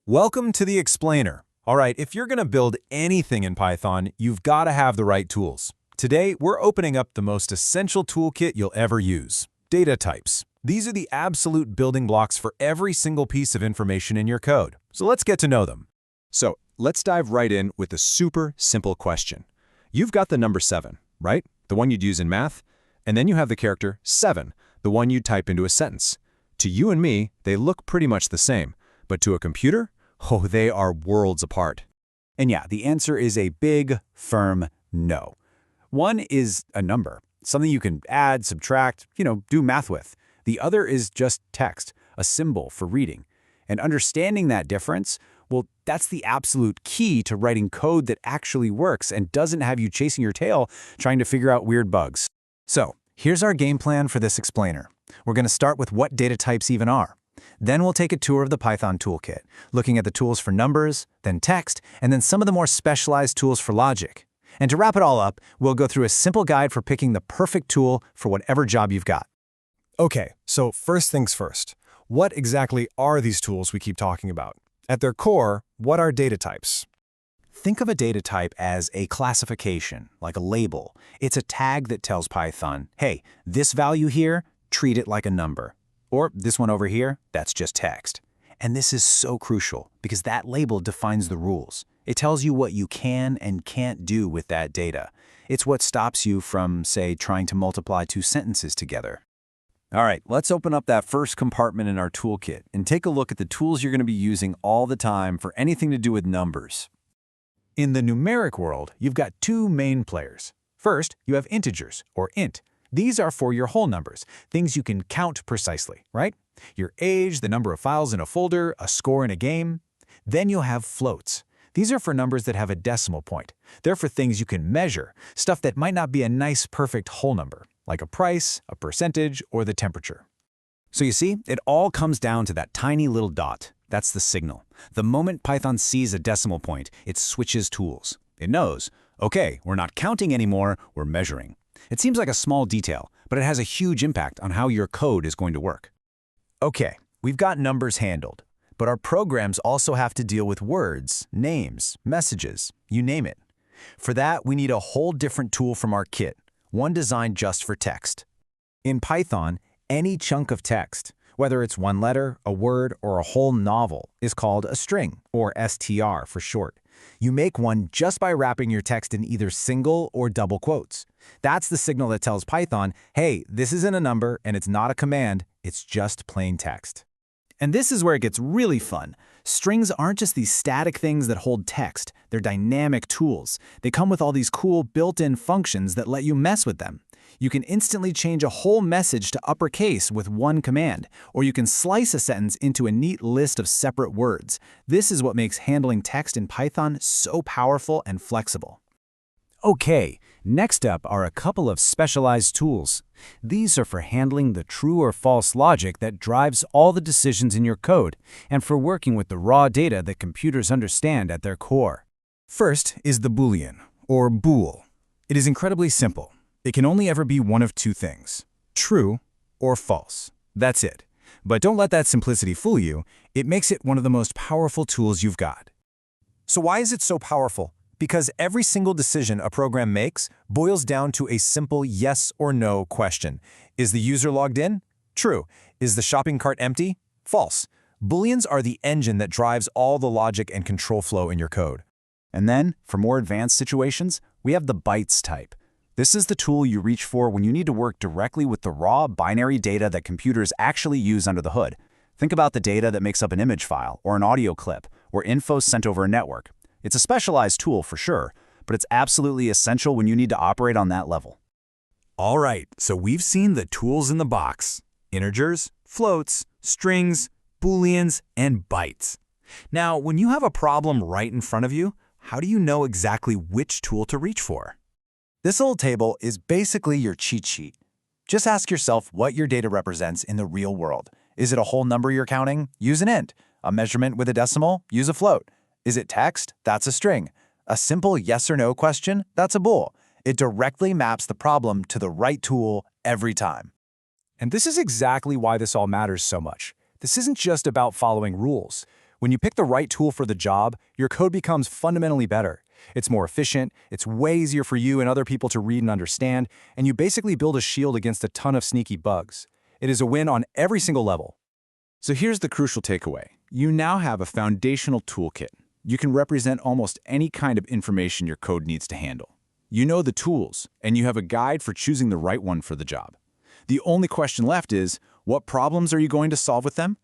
Welcome to the Explainer. All right, if you're going to build anything in Python, you've got to have the right tools. Today, we're opening up the most essential toolkit you'll ever use, data types. These are the absolute building blocks for every single piece of information in your code. So let's get to know them. So let's dive right in with a super simple question. You've got the number 7, right? The one you'd use in math. And then you have the character 7, the one you'd type into a sentence. To you and me, they look pretty much the same. But to a computer, oh, they are worlds apart. And yeah, the answer is a big, firm no. One is a number, something you can add, subtract, do math with. The other is just text, a symbol for reading. And understanding that difference, well, that's the absolute key to writing code that actually works and doesn't have you chasing your tail trying to figure out weird bugs. So here's our game plan for this explainer. We're going to start with what data types even are. Then we'll take a tour of the Python toolkit, looking at the tools for numbers, then text, and then some of the more specialized tools for logic. And to wrap it all up, we'll go through a simple guide for picking the perfect tool for whatever job you've got. Okay, so first things first. What exactly are these tools we keep talking about? At their core, what are data types? Think of a data type as a classification, like a label. It's a tag that tells Python, hey, this value here, treat it like a number. Or this one over here, that's just text. And this is so crucial because that label defines the rules. It tells you what you can and can't do with that data. It's what stops you from, say, trying to multiply two sentences together. All right, let's open up that first compartment in our toolkit and take a look at the tools you're going to be using all the time for anything to do with numbers. In the numeric world, you've got two main players. First, you have integers, or int. These are for your whole numbers, things you can count precisely, right? Your age, the number of files in a folder, a score in a game. Then you'll have floats. These are for numbers that have a decimal point. They're for things you can measure, stuff that might not be a nice, perfect whole number, like a price, a percentage, or the temperature. So you see, it all comes down to that tiny little dot. That's the signal. The moment Python sees a decimal point, it switches tools. It knows, okay, we're not counting anymore, we're measuring. It seems like a small detail, but it has a huge impact on how your code is going to work. Okay, we've got numbers handled, but our programs also have to deal with words, names, messages, you name it. For that, we need a whole different tool from our kit, one designed just for text. In Python, any chunk of text, whether it's one letter, a word, or a whole novel, is called a string, or str for short. You make one just by wrapping your text in either single or double quotes. That's the signal that tells Python, hey, this isn't a number and it's not a command, it's just plain text. And this is where it gets really fun. Strings aren't just these static things that hold text, they're dynamic tools. They come with all these cool built-in functions that let you mess with them. You can instantly change a whole message to uppercase with one command, or you can slice a sentence into a neat list of separate words. This is what makes handling text in Python so powerful and flexible. Okay, next up are a couple of specialized tools. These are for handling the true or false logic that drives all the decisions in your code, and for working with the raw data that computers understand at their core. First is the Boolean, or bool. It is incredibly simple. It can only ever be one of two things, true or false. That's it. But don't let that simplicity fool you. It makes it one of the most powerful tools you've got. So why is it so powerful? Because every single decision a program makes boils down to a simple yes or no question. Is the user logged in? True. Is the shopping cart empty? False. Booleans are the engine that drives all the logic and control flow in your code. And then, for more advanced situations, we have the bytes type. This is the tool you reach for when you need to work directly with the raw binary data that computers actually use under the hood. Think about the data that makes up an image file, or an audio clip, or info sent over a network. It's a specialized tool for sure, but it's absolutely essential when you need to operate on that level. All right, so we've seen the tools in the box: integers, floats, strings, booleans, and bytes. Now, when you have a problem right in front of you, how do you know exactly which tool to reach for? This little table is basically your cheat sheet. Just ask yourself what your data represents in the real world. Is it a whole number you're counting? Use an int. A measurement with a decimal? Use a float. Is it text? That's a string. A simple yes or no question? That's a bool. It directly maps the problem to the right tool every time. And this is exactly why this all matters so much. This isn't just about following rules. When you pick the right tool for the job, your code becomes fundamentally better. It's more efficient, it's way easier for you and other people to read and understand, and you basically build a shield against a ton of sneaky bugs. It is a win on every single level. So here's the crucial takeaway. You now have a foundational toolkit. You can represent almost any kind of information your code needs to handle. You know the tools, and you have a guide for choosing the right one for the job. The only question left is, what problems are you going to solve with them?